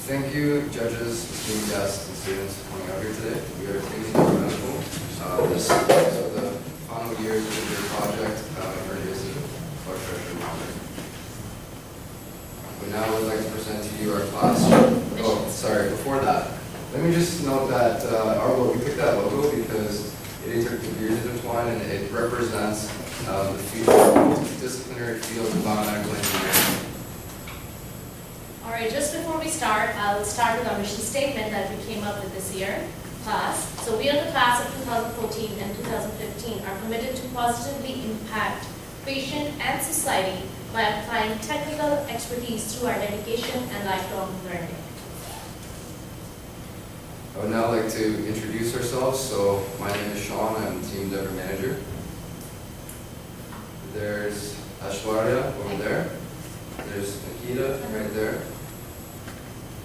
Thank you, judges, esteemed guests, and students coming out here today. We are taking Durham Medical. This is the final years of your project for Invasive blood pressure monitoring. We now would like to present to you our class. Oh, sorry, before that, let me just note that our logo, we picked that logo because it intertwined and it represents the future multidisciplinary field of biomedical engineering. Alright, just before we start, I'll start with our mission statement that we came up with this year, class. So we are the class of 2014 and 2015 are committed to positively impact patient and society by applying technical expertise through our dedication and lifelong learning. I would now like to introduce ourselves. So my name is Sean, I'm Team Endeavor Manager. There's Ashwarya over there. There's Nikita right there.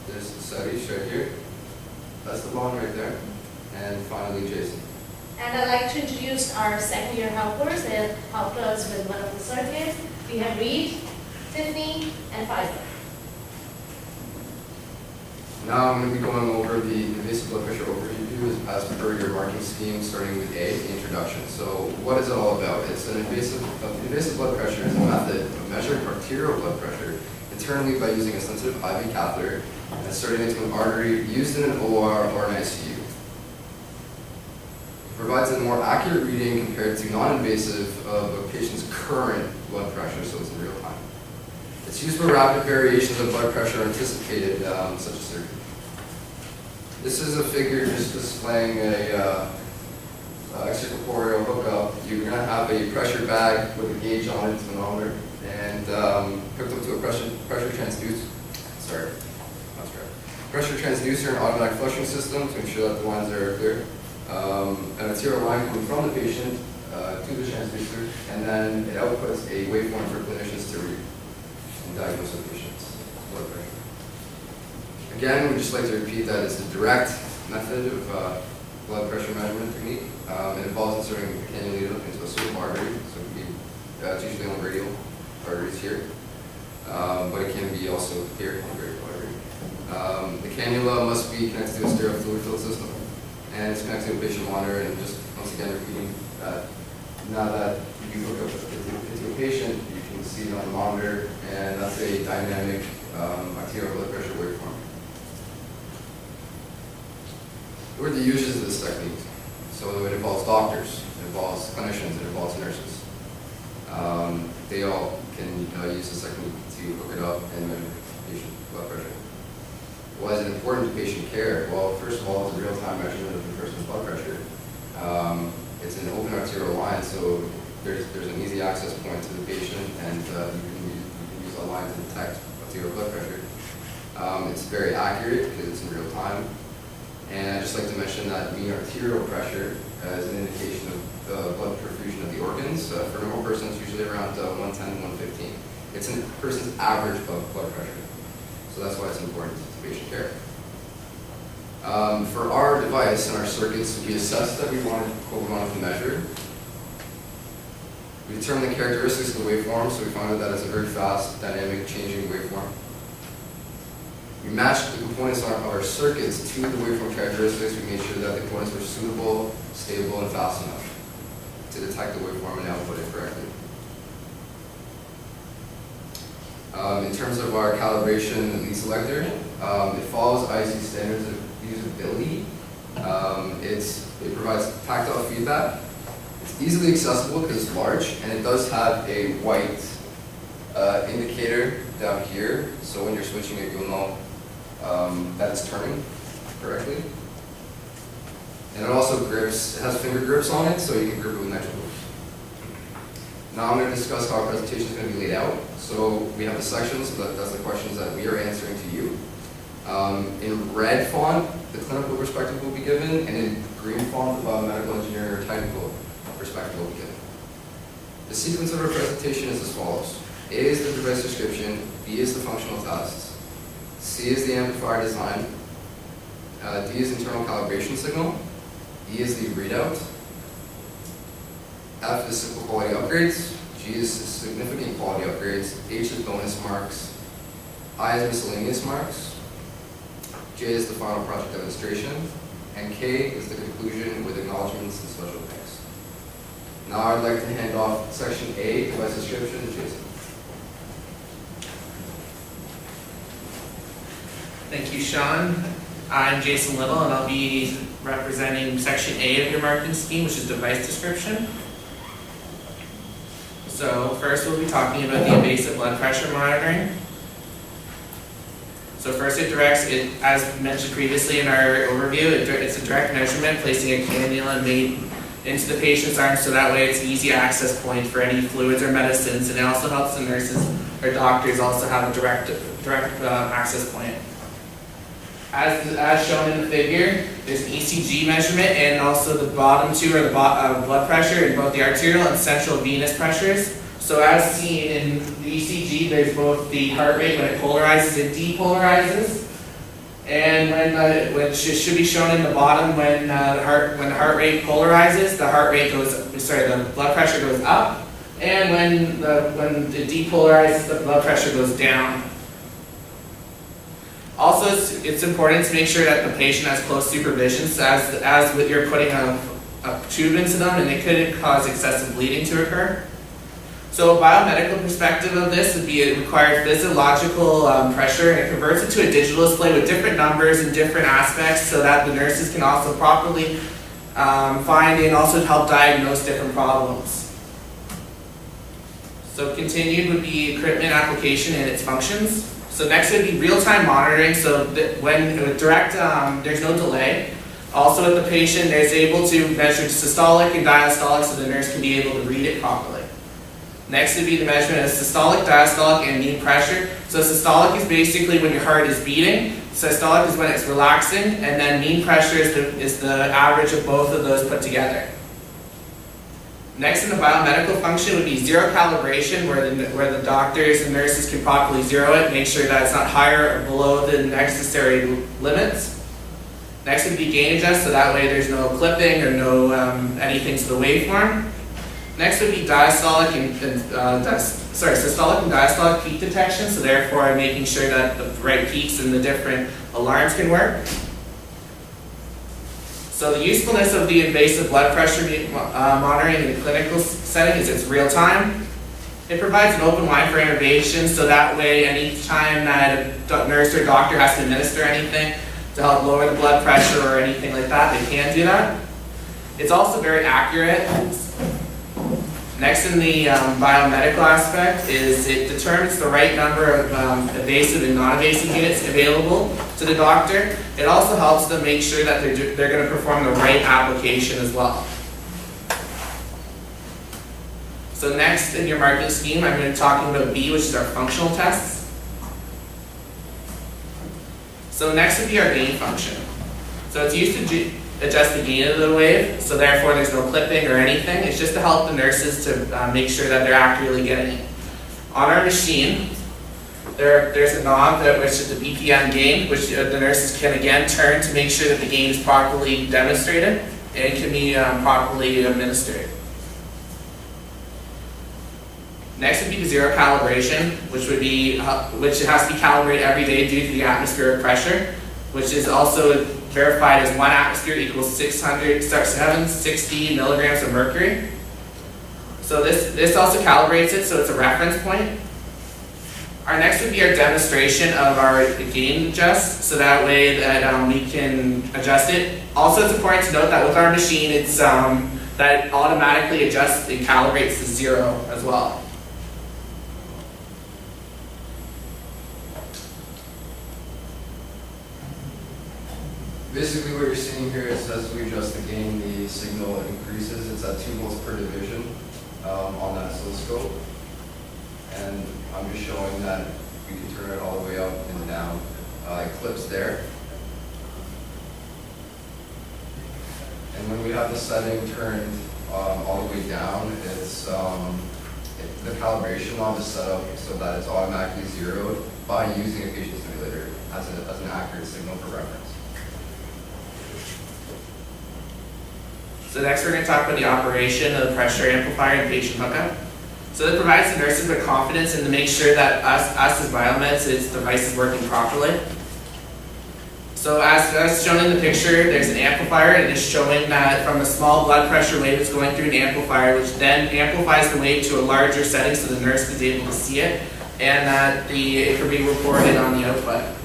There's Sarish right here. That's the blonde right there. And finally Jason. And I'd like to introduce our second year helpers. They'll help us with one of the circuits. We have Reed, Tiffany, and Pfizer. Now I'm going to be going over the invasive blood pressure overview as per your marking scheme, starting with A, the introduction. So what is it all about? It's an invasive blood pressure is a method of measuring arterial blood pressure internally by using a sensitive IV catheter and inserting it into an artery used in an OR or an ICU. It provides a more accurate reading compared to non-invasive of a patient's current blood pressure, so it's in real time. It's used for rapid variations of blood pressure anticipated, such as surgery. This is a figure just displaying a extracorporeal hookup. You're going to have a pressure bag with a gauge on it, manometer, and hooked up to a pressure transducer. Pressure transducer and automatic flushing system to ensure that the lines are clear. An arterial line coming from the patient to the transducer, and then it outputs a waveform for clinicians to read and diagnose the patient's blood pressure. Again, we'd just like to repeat that it's a direct method of blood pressure measurement technique. It involves inserting a cannula needle into a certain artery, so it can be, it's usually on radial arteries here, but it can be also here on radial artery. The cannula must be connected to a sterile fluid filled system, and it's connected to a patient monitor, and just once again repeating that now that you hook up into a patient, you can see it on the monitor, and that's a dynamic arterial blood pressure waveform. Who are the users of this technique? So it involves doctors, it involves clinicians, it involves nurses. They all can use this technique to hook it up and measure patient blood pressure. Why is it important to patient care? Well, first of all, it's a real-time measurement of the person's blood pressure. It's an open arterial line, so there's an easy access point to the patient, and you can use a line to detect arterial blood pressure. It's very accurate because it's in real time. And I'd just like to mention that mean arterial pressure is an indication of the blood perfusion of the organs. For a normal person, it's usually around 110 to 115. It's a person's average blood pressure. So that's why it's important to patient care. For our device and our circuits, we assessed that what we wanted to measure. We determined the characteristics of the waveform, so we found that it's a very fast, dynamic, changing waveform. We matched the components of our circuits to the waveform characteristics. We made sure that the components were suitable, stable, and fast enough to detect the waveform and output it correctly. In terms of our calibration lead selector, it follows IC standards of usability. It provides tactile feedback. It's easily accessible because it's large, and it does have a white indicator down here. So when you're switching it, you'll know that it's turning correctly. And it also grips. It has finger grips on it, so you can grip it with nitrile gloves. Now I'm going to discuss how our presentation is going to be laid out. So we have the sections, so that's the questions that we are answering to you. In red font, the clinical perspective will be given, and in green font, the biomedical engineering or technical perspective will be given. The sequence of our presentation is as follows. A is the device description, B is the functional tests, C is the amplifier design, D is internal calibration signal, E is the readout, F is simple quality upgrades, G is significant quality upgrades, H is bonus marks, I is miscellaneous marks, J is the final project demonstration, and K is the conclusion with acknowledgements and special thanks. Now I'd like to hand off section A, device description, to Jason. Thank you, Sean. I'm Jason Little, and I'll be representing section A of your marketing scheme, which is device description. So first we'll be talking about the invasive blood pressure monitoring. So first as mentioned previously in our overview, it's a direct measurement, placing a cannula into the patient's arm so that way it's an easy access point for any fluids or medicines, and it also helps the nurses or doctors also have a direct access point. As shown in the figure, there's an ECG measurement, and also the bottom two are the blood pressure in both the arterial and central venous pressures. So as seen in the ECG, there's both the heart rate when it polarizes and depolarizes, and which should be shown in the bottom when the heart rate polarizes, the blood pressure goes up, and when it depolarizes, the blood pressure goes down. Also, it's important to make sure that the patient has close supervision, so as you're putting a tube into them, and it could cause excessive bleeding to occur. So a biomedical perspective of this would be it requires physiological pressure, and it converts it to a digital display with different numbers and different aspects so that the nurses can also properly find and also help diagnose different problems. So continued would be equipment application and its functions. So next would be real-time monitoring, so that when direct, there's no delay. Also with the patient, there's able to measure systolic and diastolic so the nurse can be able to read it properly. Next would be the measurement of systolic, diastolic, and mean pressure. So systolic is basically when your heart is beating, systolic is when it's relaxing, and then mean pressure is the average of both of those put together. Next in the biomedical function would be zero calibration, where the doctors and nurses can properly zero it, make sure that it's not higher or below the necessary limits. Next would be gain adjust, so that way there's no clipping or no anything to the waveform. Next would be systolic and diastolic peak detection, so therefore making sure that the right peaks and the different alarms can work. So the usefulness of the invasive blood pressure monitoring in a clinical setting is it's real time. It provides an open line for innovation, so that way any time that a nurse or doctor has to administer anything to help lower the blood pressure or anything like that, they can do that. It's also very accurate. Next in the biomedical aspect is it determines the right number of invasive and non-invasive units available to the doctor. It also helps them make sure that they're going to perform the right application as well. So next in your marketing scheme, I'm going to be talking about B, which is our functional tests. So next would be our gain function. So it's used to adjust the gain of the wave, so therefore there's no clipping or anything. It's just to help the nurses to make sure that they're accurately getting it. On our machine, there's a knob which is the BPM gain, which the nurses can again turn to make sure that the gain is properly demonstrated and can be properly administered. Next would be the zero calibration, which has to be calibrated every day due to the atmospheric pressure, which is also verified as 1 atmosphere equals 760 milligrams of mercury. So this also calibrates it, so it's a reference point. Our next would be our demonstration of our gain adjust, so that way that we can adjust it. Also, it's important to note that with our machine, it's that it automatically adjusts and calibrates to 0 as well. Basically what you're seeing here is as we adjust the gain, the signal increases. It's at 2 volts per division on that oscilloscope. And I'm just showing that we can turn it all the way up and down. It clips there. And when we have the setting turned all the way down, it's the calibration knob is set up so that it's automatically zeroed by using a patient simulator as an accurate signal for reference. So next we're going to talk about the operation of the pressure amplifier and patient hookup. So that provides the nurses with confidence and to make sure that us as biomeds, its device is working properly. So as shown in the picture, there's an amplifier, and it's showing that from a small blood pressure wave, it's going through an amplifier, which then amplifies the wave to a larger setting so the nurse is able to see it, and that it can be reported on the output.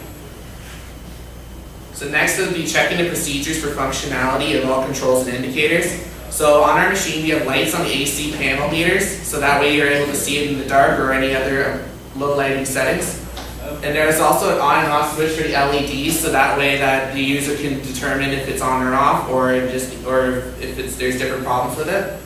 So next would be checking the procedures for functionality of all controls and indicators. So on our machine, we have lights on the AC panel meters, so that way you're able to see it in the dark or any other low lighting settings. And there's also an on and off switch for the LEDs, so that way that the user can determine if it's on or off, or if there's different problems with it.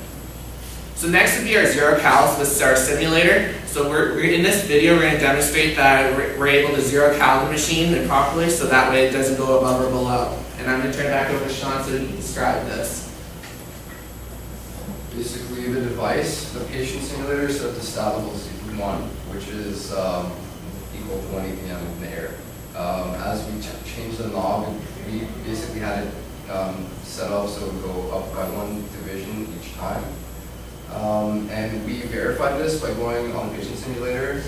So next would be our zero cals. This is our simulator. So we're in this video, we're going to demonstrate that we're able to zero cal the machine properly, so that way it doesn't go above or below. And I'm going to turn it back over to Sean so he can describe this. Basically, the device, the patient simulator, is set to stat level 1, which is equal to 1 APM in the air. As we changed the knob, we basically had it set up so it would go up by 1 division each time. And we verified this by going on the patient simulator,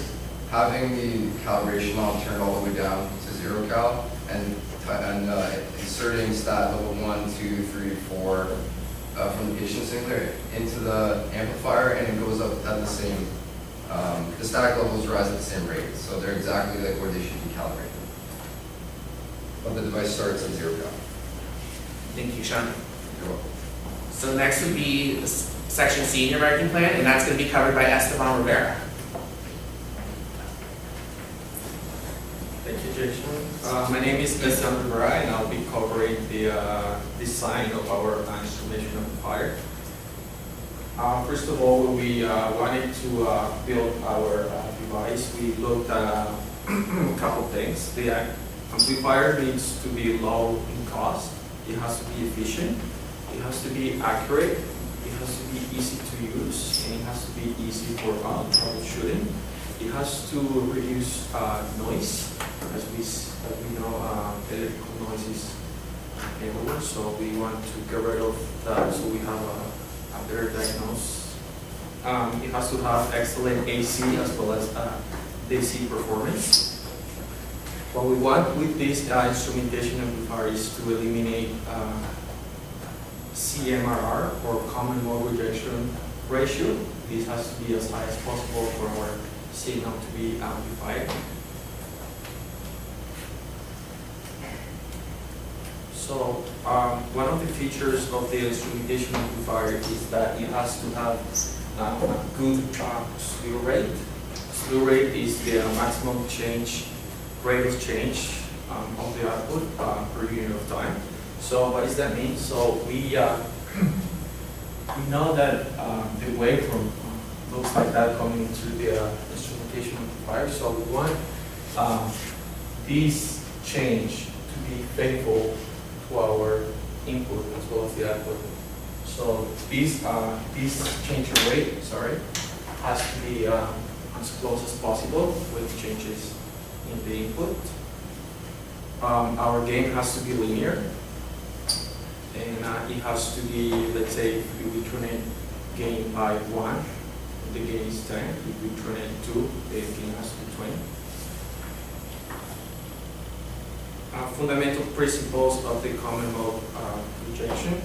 having the calibration knob turned all the way down to 0 cal, and inserting stat level 1, 2, 3, 4 from the patient simulator into the amplifier, and it goes up at the same, the static levels rise at the same rate, so they're exactly like where they should be calibrated. But the device starts at 0 cal. Thank you, Sean. You're welcome. So next would be Section C in your marketing plan, and that's going to be covered by Esteban Rivera. Thank you, Jason. My name is Esteban Rivera, and I'll be covering the design of our instrumentation amplifier. First of all, when we wanted to build our device, we looked at a couple things. The amplifier needs to be low in cost. It has to be efficient. It has to be accurate. It has to be easy to use, and it has to be easy for troubleshooting. It has to reduce noise. As we know, electrical noise is everywhere, so we want to get rid of that so we have a better diagnosis. It has to have excellent AC as well as DC performance. What we want with this instrumentation amplifier is to eliminate CMRR, or common mode rejection ratio. This has to be as high as possible for our signal to be amplified. So one of the features of the instrumentation amplifier is that it has to have a good slew rate. Slew rate is the maximum rate of change of the output per unit of time. So what does that mean? So we know that the waveform looks like that coming into the instrumentation amplifier. So we want this change to be faithful to our input as well as the output. So this change of rate, has to be as close as possible with changes in the input. Our gain has to be linear, and it has to be, let's say, if we turn it gain by 1, the gain is 10. If we turn it 2, the gain has to be 20. Fundamental principles of the common mode rejection.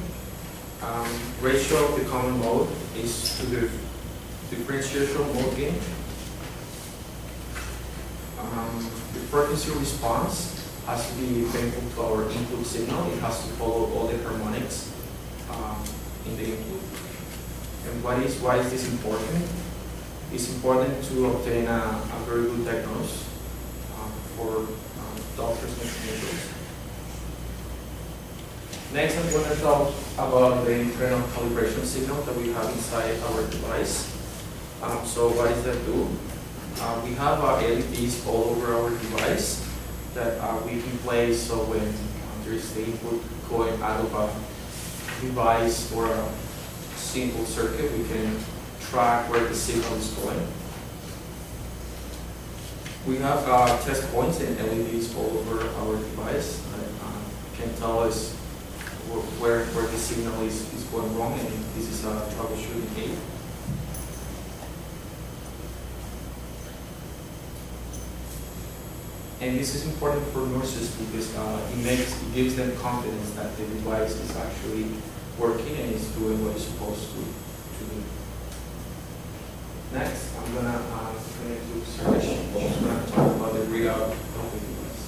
Ratio of the common mode is to the differential mode gain. The frequency response has to be faithful to our input signal. It has to follow all the harmonics in the input. And why is this important? It's important to obtain a very good diagnosis for doctors and clinicians. Next, I'm going to talk about the internal calibration signal that we have inside our device. So what does that do? We have LEDs all over our device that we can place, so when there is the input going out of a device or a simple circuit, we can track where the signal is going. We have test points and LEDs all over our device that can tell us where the signal is going wrong, and this is a troubleshooting aid. And this is important for nurses because it gives them confidence that the device is actually working and is doing what it's supposed to do. Next, I'm going to do Serge. She's going to talk about the readout of the device.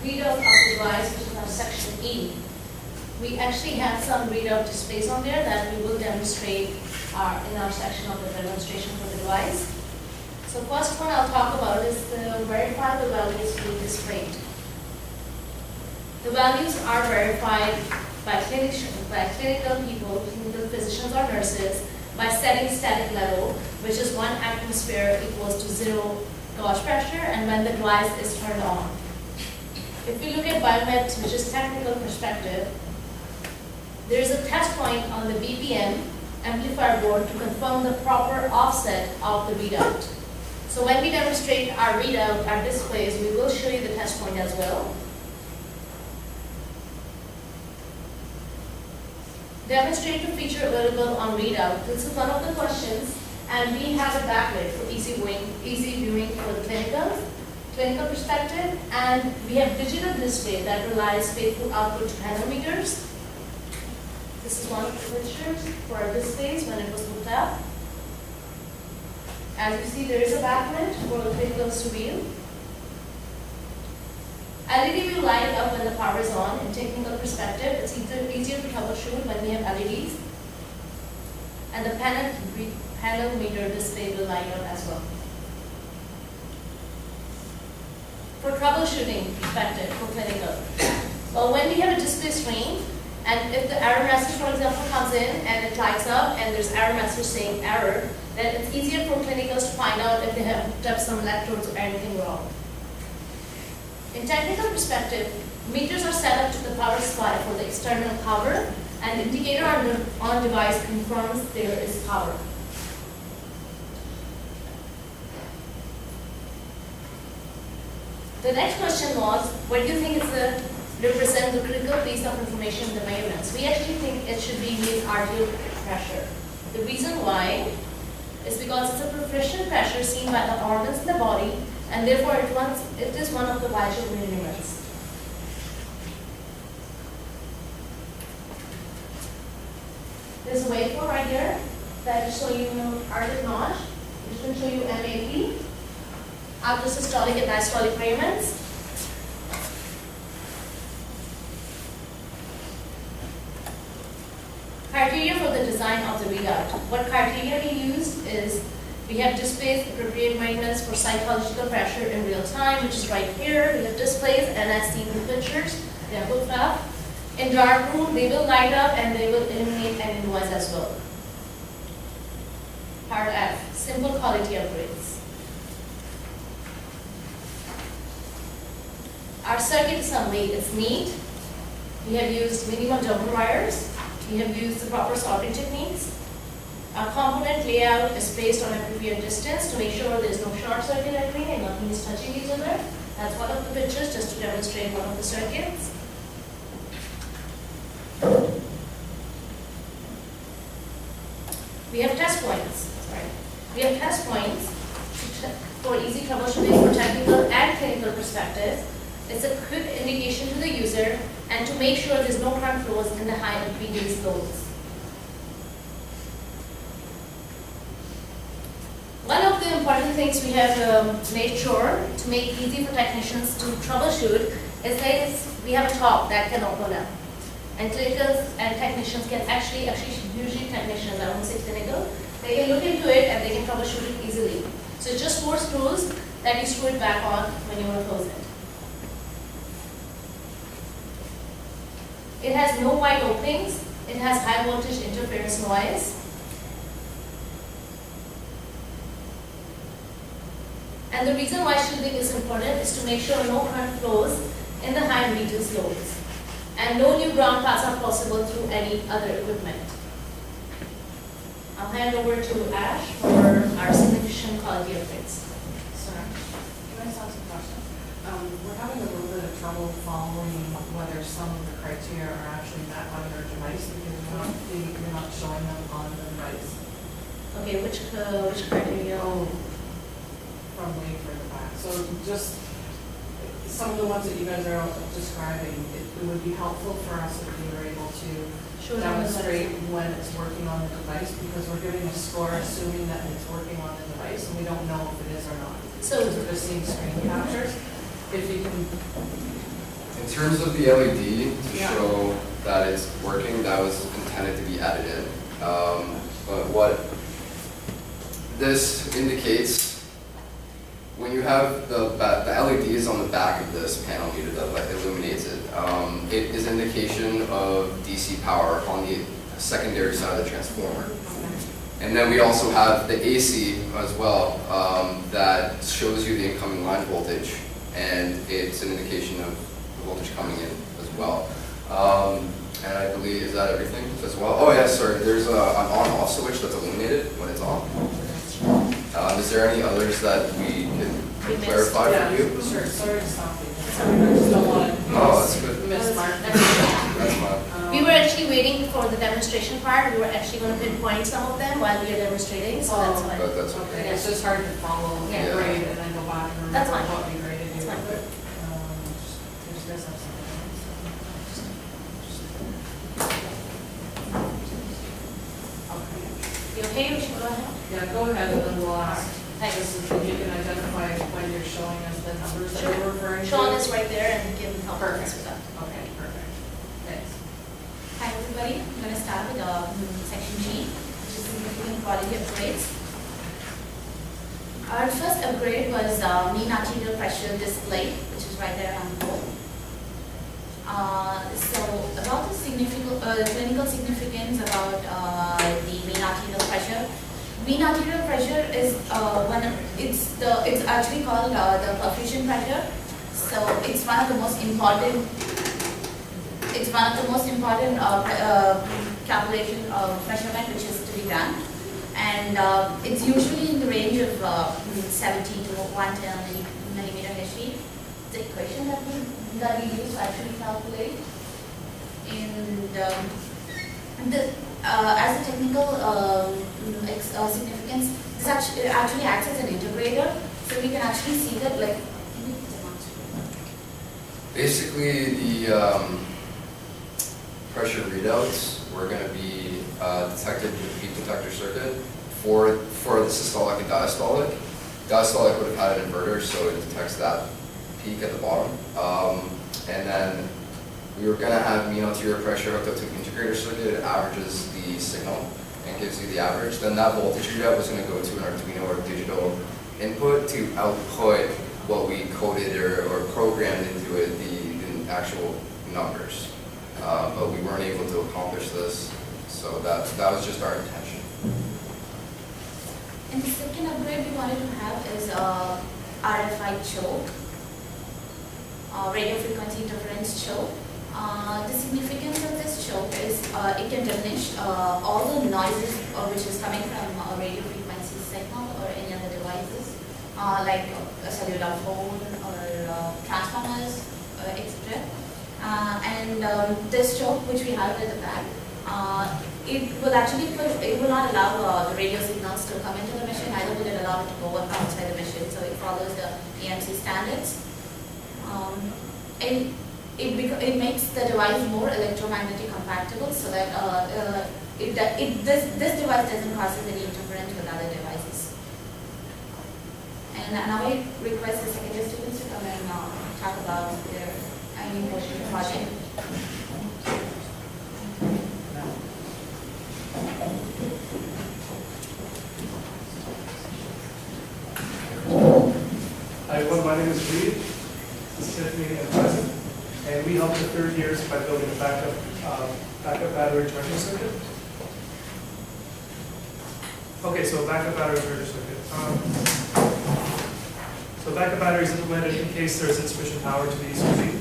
Readout of the device, which is our section E. We actually have some readout displays on there that we will demonstrate in our section of the demonstration for the device. So first one I'll talk about is the verifiable values being displayed. The values are verified by clinical people, clinical physicians or nurses, by setting static level, which is 1 atmosphere equals to 0 gauge pressure, and when the device is turned on. If we look at Biomed, which is technical perspective, there is a test point on the BPM amplifier board to confirm the proper offset of the readout. So when we demonstrate our readout, our displays, we will show you the test point as well. Demonstrator feature available on readout. This is one of the questions, and we have a backlit for easy viewing for the clinical perspective, and we have digital display that relies faithful output to nanometers. This is one of the pictures for our displays when it was hooked up. As you see, there is a backlit for the clinicals to view. LED will light up when the power is on. In technical perspective, it's easier to troubleshoot when we have LEDs. And the panel meter display will light up as well. For troubleshooting perspective, for clinical. Well, when we have a display screen, and if the error message, for example, comes in and it lights up and there's error message saying error, then it's easier for clinicals to find out if they have hooked up some electrodes or anything wrong. In technical perspective, meters are set up to the power supply for the external power, and the indicator on device confirms there is power. The next question was, what do you think represent the critical piece of information in the measurements? We actually think it should be mean arterial pressure. The reason why is because it's a perfusion pressure seen by the organs in the body, and therefore it is one of the vital measurements. There's a waveform right here that will show you arterial notch, which will show you MAP, after systolic and diastolic measurements. Criteria for the design of the readout. What criteria we used is we have displays appropriate measurements for psychological pressure in real time, which is right here. We have displays, and as seen in the pictures, they are hooked up. In dark room, they will light up and they will illuminate any noise as well. Part F, simple quality upgrades. Our circuit assembly is neat. We have used minimum double wires. We have used the proper soldering techniques. Our component layout is placed on appropriate distance to make sure there is no short circuit occurring and nothing is touching each other. That's one of the pictures just to demonstrate one of the circuits. We have test points. We have test points for easy troubleshooting for technical and clinical perspectives. It's a quick indication to the user and to make sure there's no current flows in the high impedance loads. One of the important things we have made sure to make it easy for technicians to troubleshoot is that we have a top that can open up. And clinicals and technicians can actually usually technicians, I won't say clinical, they can look into it and they can troubleshoot it easily. So it's just 4 screws that you screw it back on when you want to close it. It has no wide openings. It has high voltage interference noise. And the reason why shielding is important is to make sure no current flows in the high impedance loads. And no new ground paths are possible through any other equipment. I'll hand over to Ash for our significant quality upgrades. Sorry. You want to ask a question? We're having a little bit of trouble following whether some of the criteria are actually met by your device because you're not showing them on the device. Okay, which criteria? From way further back. So just some of the ones that you guys are describing, it would be helpful for us if we were able to Show them the demonstrate when it's working on the device because we're giving a score assuming that it's working on the device and we don't know if it is or not. So Because we're just seeing screen captures. If you can, In terms of the LED to Yeah. show that it's working, that was intended to be added in. But what this indicates, when you have the LEDs on the back of this panel meter that illuminates it, it is indication of DC power on the secondary side of the transformer. And then we also have the AC as well, that shows you the incoming line voltage, and it's an indication of the voltage coming in as well. And I believe, is that everything as well? Oh yes, sorry, there's an on-off switch that's illuminated when it's on. Is there any others that we can clarify yeah, for you? sure, sorry to stop you. I just don't want to Oh, that's good. miss Mark. That's fine. we were actually waiting for the demonstration part. We were actually going to pinpoint some of them while we are demonstrating, so that's why. But that's Okay, okay. it's just hard to follow the Yeah. grade and then go back and That's remember fine. what we graded you. That's fine. There's this or something. Okay. You okay? We should go ahead. Yeah, go ahead and then we'll ask. Thanks. Just if you can identify when you're showing us the numbers that you're referring to. Sean is right there and he can help us Perfect. with that. Okay, perfect. Thanks. Hi, everybody. I'm going to start with section G, which is significant quality upgrades. Our first upgrade was mean arterial pressure display, which is right there on the board. So about the clinical significance about the mean arterial pressure. Mean arterial pressure is it's actually called the perfusion pressure. So it's one of the most important. It's one of the most important calculation of measurement which is to be done, and it's usually in the range of 70 to 110 millimeter Hg. The equation that we use to actually calculate, and as a technical significance, this actually acts as an integrator, so we can actually see that like. Basically, the pressure readouts were going to be detected with the peak detector circuit for the systolic and diastolic. Diastolic would have had an inverter, so it detects that peak at the bottom. And then we were going to have mean arterial pressure hooked up to an integrator circuit. It averages the signal and gives you the average. Then that voltage readout was going to go to an Arduino or digital input to output what we coded or programmed into it, the actual numbers. But we weren't able to accomplish this, so that was just our intention. And the second upgrade we wanted to have is RFI choke, radio frequency interference choke. The significance of this choke is it can diminish all the noises which is coming from a radio frequency signal or any other devices, like a cellular phone or transformers, etc. And this choke which we have at the back, it will not allow the radio signals to come into the machine, neither will it allow it to go outside the machine, so it follows the EMC standards. And it makes the device more electromagnetically compatible, so that this device doesn't cause any interference with other devices. And now I request the second year students to come and talk about their portion of the project. Hi everyone, my name is Reed. This is Tiffany and Present, and we help the third years by building a backup battery charging circuit. Okay, so backup battery charging circuit. So backup battery is implemented in case there is insufficient power to the ECG.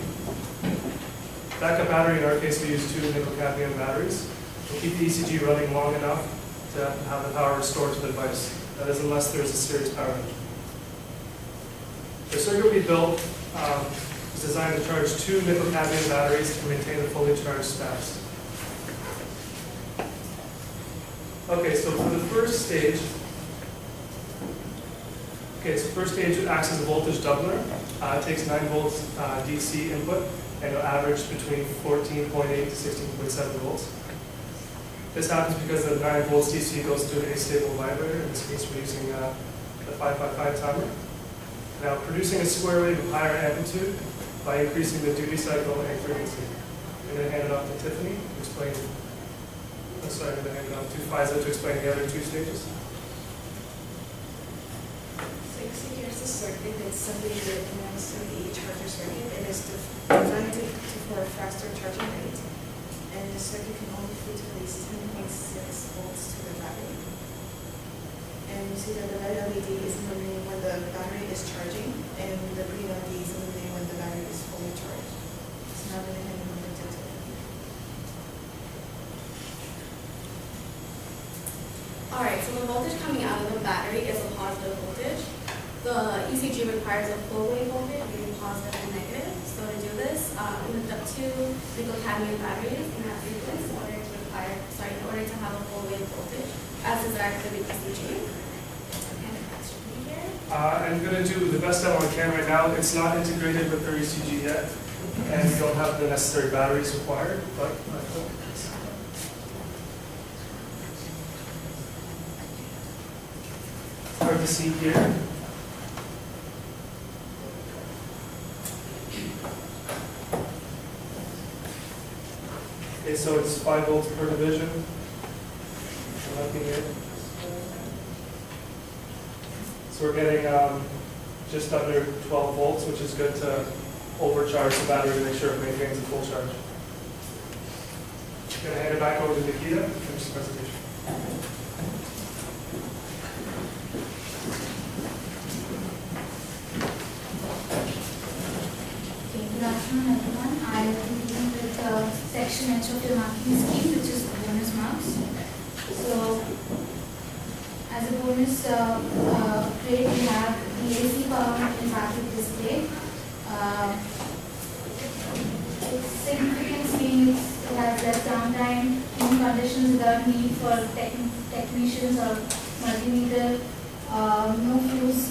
Backup battery, in our case, we use 2 nickel-cadmium batteries. We'll keep the ECG running long enough to have the power restored to the device. That is, unless there is a serious power outage. The circuit will be built is designed to charge 2 nickel-cadmium batteries to maintain a fully charged status. Okay, so for the first stage, first stage acts as a voltage doubler. It takes 9 volts DC input and it'll average between 14.8 to 16.7 volts. This happens because the 9 volts DC goes to an astable vibrator. In this case, we're using the 555 timer. Now, producing a square wave of higher amplitude by increasing the duty cycle and frequency. I'm going to hand it off to Tiffany to explain. I'm going to hand it off to Faiza to explain the other 2 stages. So you see here's the circuit. It's simply the MOCVD charger circuit. It is designed for faster charging rate. And the circuit can only feed at least 10.6 volts to the battery. And you see that the red LED is illuminating when the battery is charging, and the green LED is illuminating when the battery is fully charged. It's not independent of the delta. Alright, so the voltage coming out of the battery is a positive voltage. The ECG requires a full wave voltage, being positive and negative. So to do this, we hooked up 2 nickel-cadmium batteries in that sequence in order to have a full wave voltage, as desired for the ECG. And that's here. I'm going to do the best demo I can right now. It's not integrated with their ECG yet, and we don't have the necessary batteries required, but I hope it's hard to see here. Okay, so it's 5 volts per division. So we're getting just under 12 volts, which is good to overcharge the battery to make sure it maintains a full charge. I'm going to hand it back over to Nikita to finish the presentation. Okay, good afternoon everyone. I will be dealing with section H of the marking scheme, which is bonus marks. So, as a bonus grade, we have the AC power emphatic display. Its significance means it has less downtime in conditions without need for technicians or multimeter. No fuse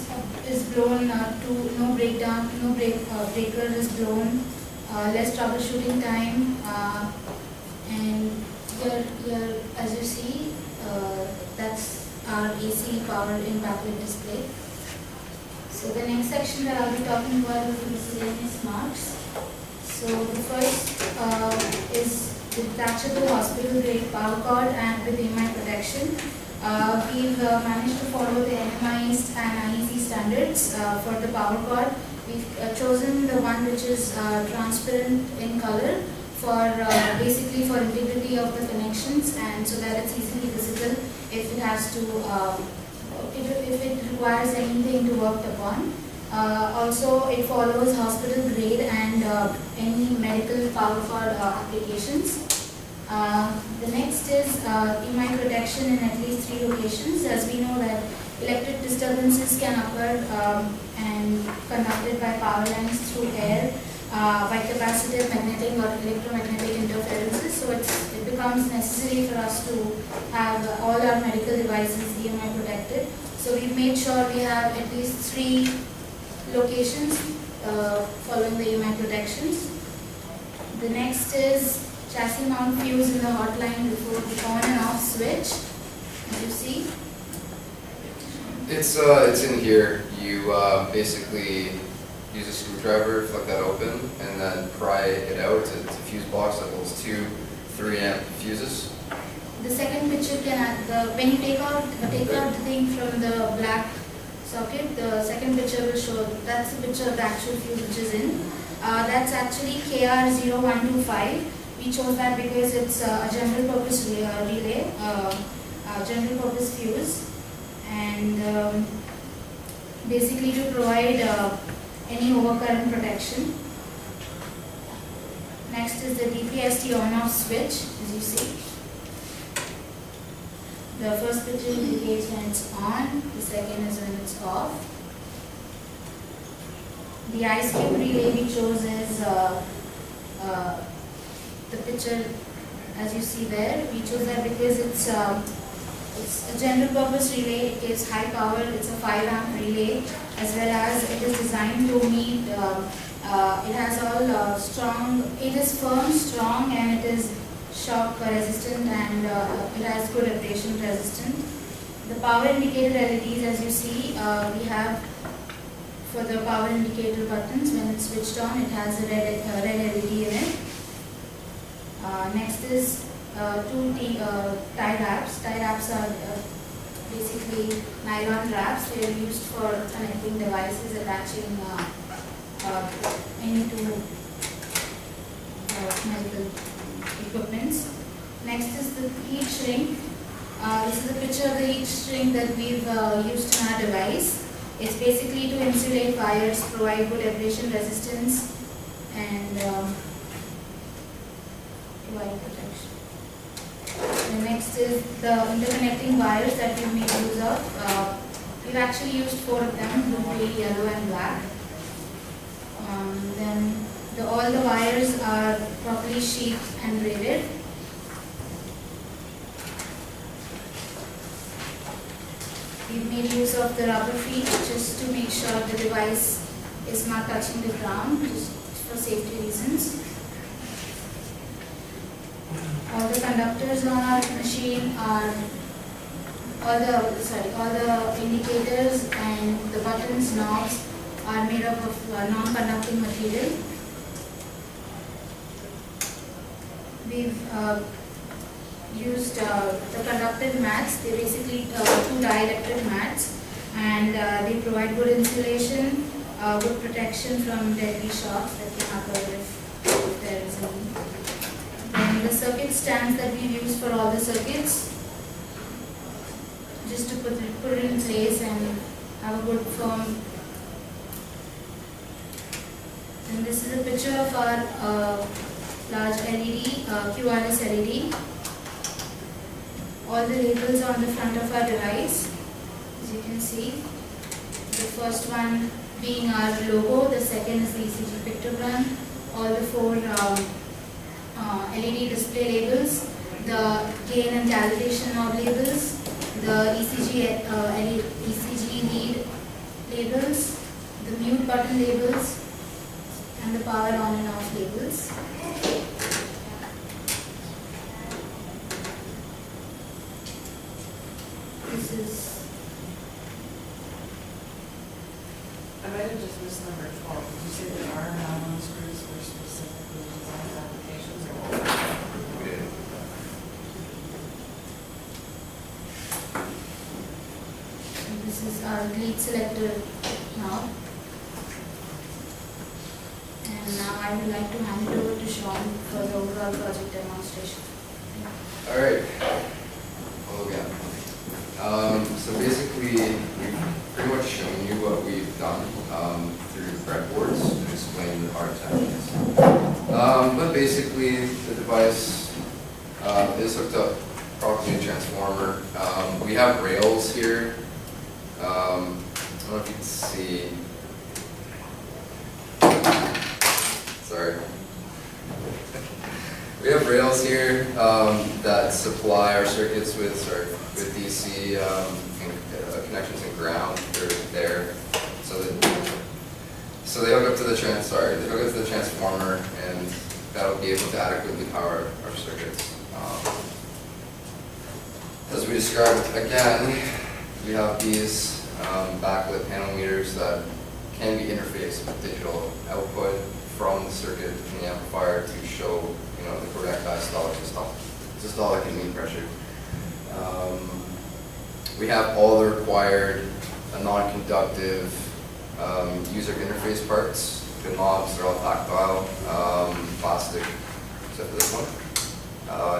is blown, no breakdown, no breaker is blown, less troubleshooting time, and here, as you see, that's our AC power in backlit display. So the next section that I'll be talking about is the miscellaneous marks. So the first is the detachable hospital grade power cord and with AMI protection. We've managed to follow the NMI's and IEC standards for the power cord. We've chosen the one which is transparent in color for basically for integrity of the connections, and so that it's easily visible if it has to, if it requires anything to work upon. Also, it follows hospital grade and any medical power cord applications. The next is EMI protection in at least 3 locations, as we know that electric disturbances can occur and conducted by power lines through air, by capacitive, magnetic or electromagnetic interferences. So it becomes necessary for us to have all our medical devices EMI protected. So we've made sure we have at least 3 locations following the EMI protections. The next is chassis mount fuse in the hotline before the on and off switch, as you see. It's in here. You basically use a screwdriver, flick that open, and then pry it out. It's a fuse box that holds 2 3-amp fuses. The second picture when you take out the thing from the black socket, the second picture will show, that's the picture of the actual fuse which is in. That's actually KR0125. We chose that because it's a general purpose relay, general purpose fuse, and basically to provide any overcurrent protection. Next is the DPST on-off switch, as you see. The first picture indicates when it's on, the second is when it's off. The ice cube relay we chose is the picture as you see there. We chose that because it's a general purpose relay. It gives high power. It's a 5 amp relay, as well as it is designed to meet. It has all strong. It is firm, strong, and it is shock resistant, and it has good abrasion resistant. The power indicator LEDs, as you see, we have for the power indicator buttons. When it's switched on, it has a red LED in it. Next is two tie wraps. Tie wraps are basically nylon wraps. They are used for connecting devices, attaching into medical equipments. Next is the heat shrink. This is a picture of the heat shrink that we've used in our device. It's basically to insulate wires, provide good abrasion resistance, and provide protection. The next is the interconnecting wires that we've made use of. We've actually used 4 of them, blue, green, yellow, and black. Then all the wires are properly sheathed and braided. We've made use of the rubber feet just to make sure the device is not touching the ground, just for safety reasons. All the conductors on our machine are, all the indicators and the buttons, knobs are made up of non-conducting material. We've used the conductive mats. They're basically 2 dielectric mats, and they provide good insulation, good protection from deadly shocks that can occur if there is any. And the circuit stands that we've used for all the circuits, just to put it in place and have a good firm. And this is a picture of our large LED, QRS LED. All the labels are on the front of our device, as you can see. The first one being our logo, the second is the ECG pictogram, all the 4 LED display labels, the gain and calibration knob labels, the ECG lead labels, the mute button labels, and the power on and off labels. This is, I might have just missed number 12. Did you say there are nylon screws for specifically designed applications or what? and this is our lead selector knob. And now I would like to hand it over to Sean for the overall project demonstration. All right. Hello again. So basically, we've pretty much shown you what we've done through breadboards to explain the hard techniques. But basically, the device is hooked up properly to a transformer. We have rails here. I don't know if you can see. Sorry. We have rails here that supply our circuits with DC connections and ground. They're there, so they hook up to the transformer, and that'll be able to adequately power our circuits. As we described again, we have these backlit panel meters that can be interfaced with digital output from the circuit in the amplifier to show, the correct diastolic systolic and mean pressure. We have all the required non-conductive user interface parts. The knobs are all tactile, plastic, except for this one.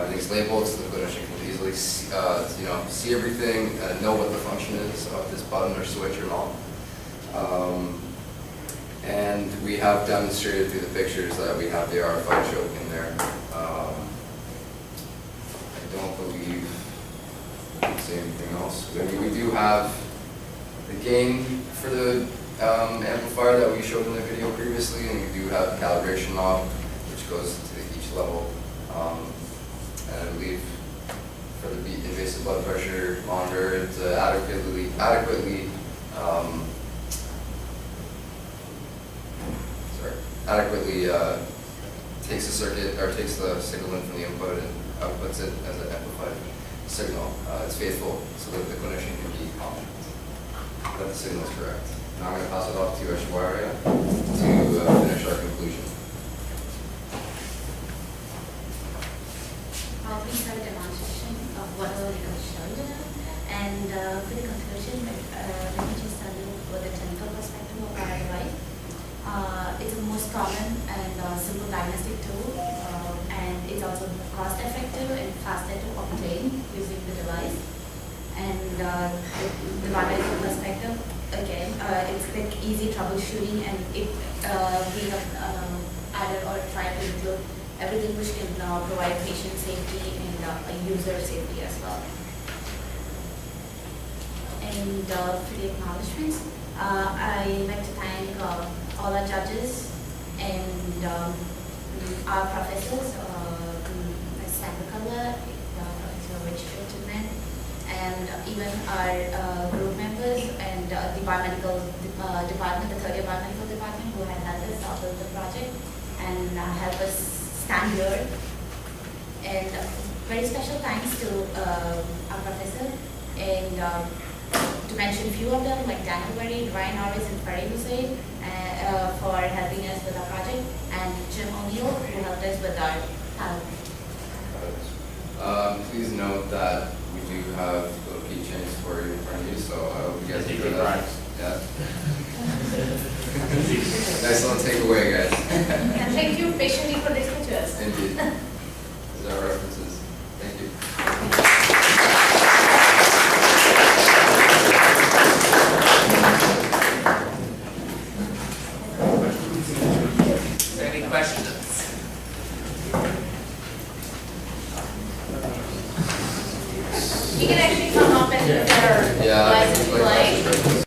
Everything's labeled so the clinician can easily see everything and know what the function is of this button or switch or knob. And we have demonstrated through the pictures that we have the RFI choke in there. I don't believe I can say anything else. I mean, we do have the gain for the amplifier that we showed in the video previously, and we do have the calibration knob, which goes to each level. And I believe for the invasive blood pressure monitor, it's adequately takes the circuit or takes the signal in from the input and outputs it as an amplified signal. It's faithful, so that the clinician can be confident that the signal is correct. Now I'm going to pass it off to Aishwarya to finish our conclusion. We have a demonstration of what our research showed, and for the conclusion, let me just tell you what the clinical perspective of our device. It's the most common and simple diagnostic tool, and it's also cost effective and faster to obtain using the device. And the biomedical perspective, again, it's like easy troubleshooting, and it we have added or tried to include everything which can provide patient safety and user safety as well. And for the acknowledgements, I'd like to thank all our judges and our professors, Ms. Sandra Kalla, Professor Richard Chitman, and even our group members and the biomedical department, the third year biomedical department, who had helped us build the project and help us stand here. And very special thanks to our professor, and to mention a few of them, like Daniel Berry, Ryan Norris, and Farid Hussain, for helping us with our project, and Jim O'Neill, who helped us with our talent. Please note that we do have little keychains for you in front of you, so I hope you guys enjoy that. Yeah. Nice little takeaway, guys. And thank you patiently for listening to us. Indeed. These are references. Thank you. Any questions? You can actually come up and put your Yeah, license like plate.